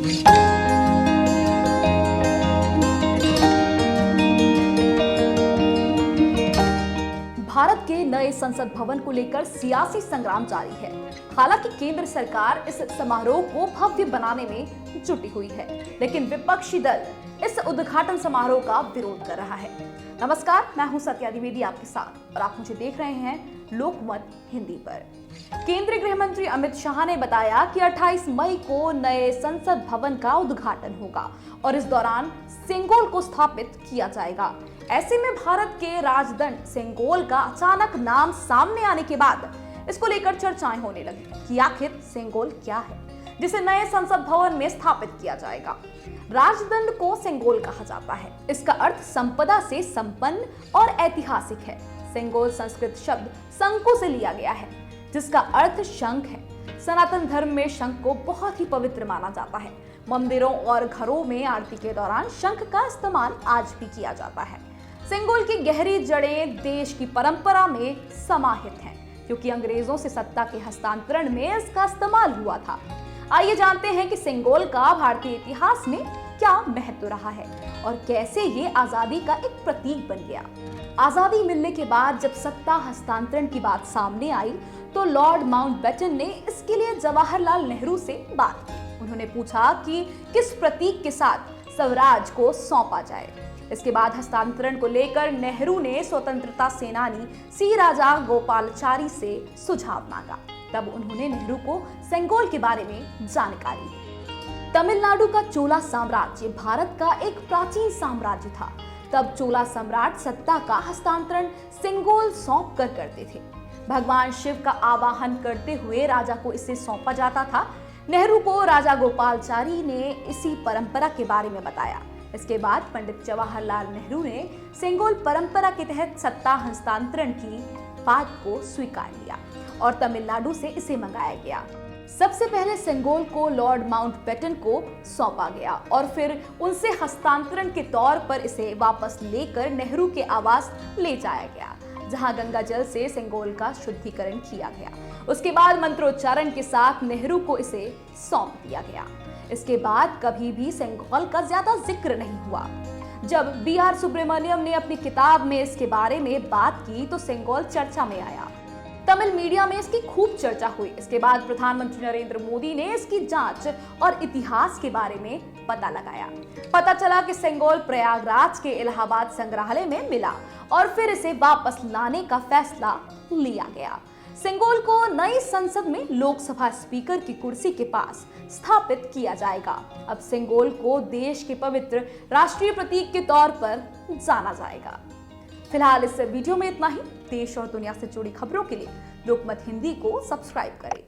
भारत के नए संसद भवन को लेकर सियासी संग्राम जारी है। हालांकि केंद्र सरकार इस समारोह को भव्य बनाने में जुटी हुई है, लेकिन विपक्षी दल इस उद्घाटन समारोह का विरोध कर रहा है। नमस्कार, मैं हूं सत्या द्विवेदी आपके साथ और आप मुझे देख रहे हैं लोकमत हिंदी पर। केंद्रीय गृह मंत्री अमित शाह ने बताया कि 28 मई को नए संसद भवन का उद्घाटन होगा और इस दौरान सेंगोल को स्थापित किया जाएगा। ऐसे में भारत के राजदंड सेंगोल का अचानक नाम सामने आने के बाद इसको लेकर चर्चाएं होने लगी कि आखिर सेंगोल क्या है जिसे नए संसद भवन में स्थापित किया जाएगा। राजदंड को सेंगोल कहा जाता है। इसका अर्थ संपदा से संपन्न और ऐतिहासिक है। सेंगोल संस्कृत शब्द शंकु से लिया गया है, जिसका अर्थ शंख है। सनातन धर्म में शंख को बहुत ही पवित्र माना जाता है। मंदिरों और घरों में आरती के दौरान शंख का इस्तेमाल आज भी किया जाता है। सेंगोल की गहरी जड़ें देश की परंपरा में समाहित हैं, क्योंकि अंग्रेजों से सत्ता के हस्तांतरण में इसका इस्तेमाल हुआ था। आइए जानते हैं कि सेंगोल का भारतीय इतिहास में क्या महत्व रहा है और कैसे ये आजादी का एक प्रतीक बन गया। आजादी मिलने के बाद जब सत्ता हस्तांतरण की बात सामने आई तो लॉर्ड माउंटबेटन ने इसके लिए जवाहरलाल नेहरू से बात की। उन्होंने पूछा कि किस प्रतीक के साथ स्वराज को सौंपा जाए। इसके बाद हस्तांतरण को लेकर नेहरू ने स्वतंत्रता सेनानी सी राजा गोपालाचारी से सुझाव मांगा। तब उन्होंने नेहरू को सेंगोल के बारे में जानकारी दी। तमिलनाडु का चोला साम्राज्य भारत का एक प्राचीन साम्राज्य था। तब चोला सम्राट सत्ता का हस्तांतरण सेंगोल सौंप कर करते थे। भगवान शिव का आवाहन करते हुए राजा को इसे सौंपा जाता था। नेहरू को राजा गोपालाचारी ने इसी परंपरा के बारे में बताया। इसके बाद पंडित जवाहरलाल नेहरू ने सेंगोल परंपरा के तहत सत्ता हस्तांतरण की बात को स्वीकार लिया और तमिलनाडु से इसे मंगाया गया। सबसे पहले सेंगोल को लॉर्ड माउंटबेटन को सौंपा गया और फिर उनसे हस्तांतरण के तौर पर इसे वापस लेकर नेहरू के आवास ले जाया गया, जहां गंगा जल से सेंगोल का शुद्धिकरण किया गया। उसके बाद मंत्रोच्चारण के साथ नेहरू को इसे सौंप दिया गया। इसके बाद कभी भी सेंगोल का ज्यादा जिक्र नहीं हुआ। जब बी.आर. सुब्रमण्यम ने अपनी किताब में इसके बारे में बात की तो सेंगोल चर्चा में आया। तमिल मीडिया में इसकी खूब चर्चा हुई। इसके बाद प्रधानमंत्री नरेंद्र मोदी ने इसकी जांच और इतिहास के बारे में पता लगाया। पता चला कि सेंगोल प्रयागराज के इलाहाबाद संग्रहालय में मिला और फिर इसे वापस लाने का फैसला लिया गया। सेंगोल को नई संसद में लोकसभा स्पीकर की कुर्सी के पास स्थापित किया जाएगा। अब सेंगोल को देश के पवित्र राष्ट्रीय प्रतीक के तौर पर जाना जाएगा। फिलहाल इस वीडियो में इतना ही। देश और दुनिया से जुड़ी खबरों के लिए लोकमत हिंदी को सब्सक्राइब करें।